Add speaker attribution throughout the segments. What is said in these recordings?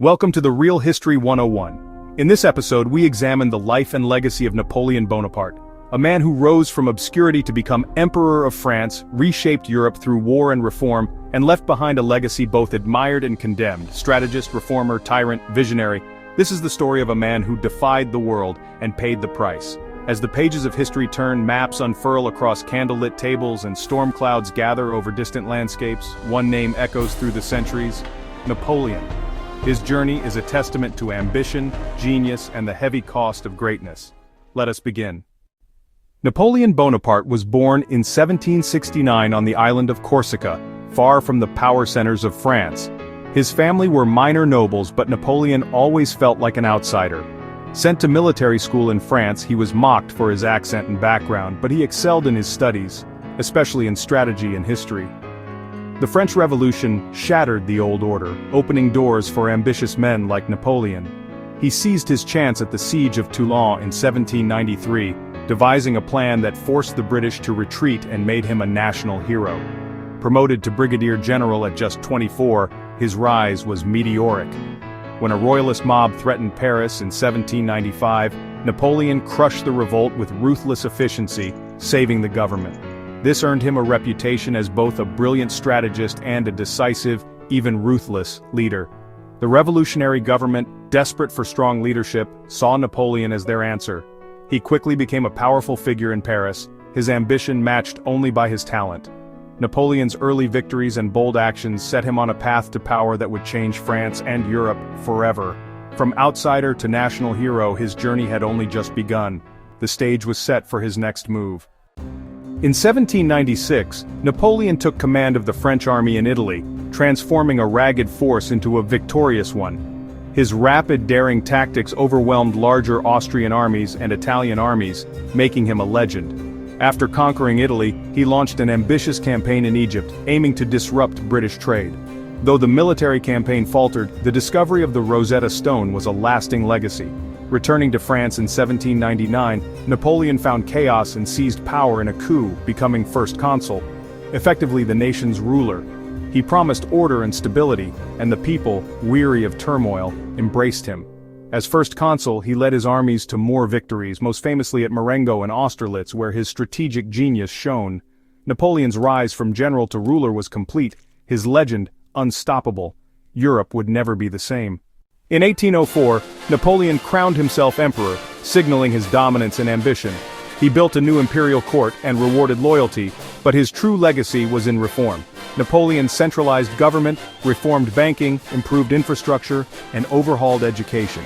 Speaker 1: Welcome to the Real History 101. In this episode, we examine the life and legacy of Napoleon Bonaparte, a man who rose from obscurity to become Emperor of France, reshaped Europe through war and reform, and left behind a legacy both admired and condemned. Strategist, reformer, tyrant, visionary. This is the story of a man who defied the world and paid the price. As the pages of history turn, maps unfurl across candlelit tables and storm clouds gather over distant landscapes, one name echoes through the centuries: Napoleon. His journey is a testament to ambition, genius, and the heavy cost of greatness. Let us begin. Napoleon Bonaparte was born in 1769 on the island of Corsica, far from the power centers of France. His family were minor nobles, but Napoleon always felt like an outsider. Sent to military school in France, he was mocked for his accent and background, but he excelled in his studies, especially in strategy and history. The French Revolution shattered the old order, opening doors for ambitious men like Napoleon. He seized his chance at the siege of Toulon in 1793, devising a plan that forced the British to retreat and made him a national hero. Promoted to brigadier general at just 24, his rise was meteoric. When a royalist mob threatened Paris in 1795, Napoleon crushed the revolt with ruthless efficiency, saving the government. This earned him a reputation as both a brilliant strategist and a decisive, even ruthless, leader. The revolutionary government, desperate for strong leadership, saw Napoleon as their answer. He quickly became a powerful figure in Paris, his ambition matched only by his talent. Napoleon's early victories and bold actions set him on a path to power that would change France and Europe forever. From outsider to national hero, his journey had only just begun. The stage was set for his next move. In 1796, Napoleon took command of the French army in Italy, transforming a ragged force into a victorious one. His rapid, daring tactics overwhelmed larger Austrian armies and Italian armies, making him a legend. After conquering Italy, he launched an ambitious campaign in Egypt, aiming to disrupt British trade. Though the military campaign faltered, the discovery of the Rosetta Stone was a lasting legacy. Returning to France in 1799, Napoleon found chaos and seized power in a coup, becoming first consul, effectively the nation's ruler. He promised order and stability, and the people, weary of turmoil, embraced him. As first consul, he led his armies to more victories, most famously at Marengo and Austerlitz, where his strategic genius shone. Napoleon's rise from general to ruler was complete, his legend unstoppable. Europe would never be the same. In 1804, Napoleon crowned himself emperor, signaling his dominance and ambition. He built a new imperial court and rewarded loyalty, but his true legacy was in reform. Napoleon centralized government, reformed banking, improved infrastructure, and overhauled education.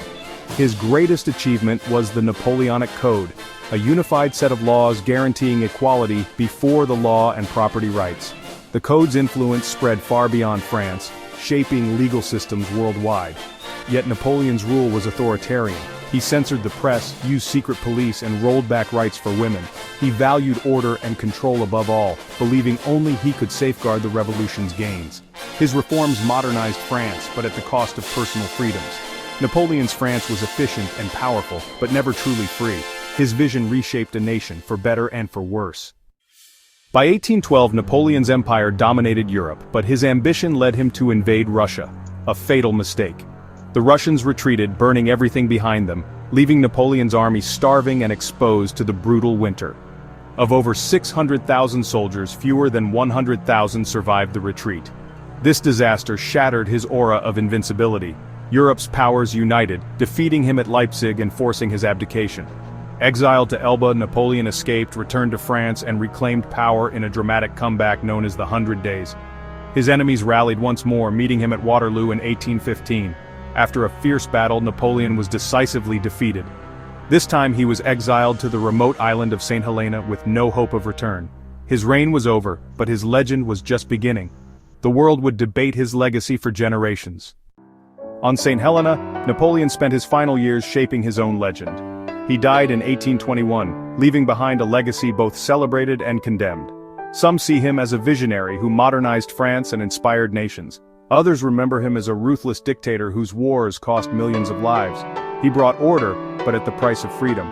Speaker 1: His greatest achievement was the Napoleonic Code, a unified set of laws guaranteeing equality before the law and property rights. The code's influence spread far beyond France, shaping legal systems worldwide. Yet Napoleon's rule was authoritarian. He censored the press, used secret police, and rolled back rights for women. He valued order and control above all, believing only he could safeguard the revolution's gains. His reforms modernized France, but at the cost of personal freedoms. Napoleon's France was efficient and powerful, but never truly free. His vision reshaped a nation, for better and for worse. By 1812, Napoleon's empire dominated Europe, but his ambition led him to invade Russia, a fatal mistake. The Russians retreated, burning everything behind them, leaving Napoleon's army starving and exposed to the brutal winter. Of over 600,000 soldiers, fewer than 100,000 survived the retreat. This disaster shattered his aura of invincibility. Europe's powers united, defeating him at Leipzig and forcing his abdication. Exiled to Elba, Napoleon escaped, returned to France, and reclaimed power in a dramatic comeback known as the 100 Days. His enemies rallied once more, meeting him at Waterloo in 1815. After a fierce battle, Napoleon was decisively defeated. This time he was exiled to the remote island of St. Helena with no hope of return. His reign was over, but his legend was just beginning. The world would debate his legacy for generations. On St. Helena, Napoleon spent his final years shaping his own legend. He died in 1821, leaving behind a legacy both celebrated and condemned. Some see him as a visionary who modernized France and inspired nations. Others remember him as a ruthless dictator whose wars cost millions of lives. He brought order, but at the price of freedom.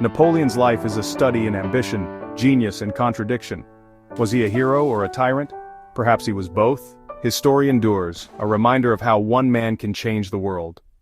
Speaker 1: Napoleon's life is a study in ambition, genius, and contradiction. Was he a hero or a tyrant? Perhaps he was both. his story endures, a reminder of how one man can change the world.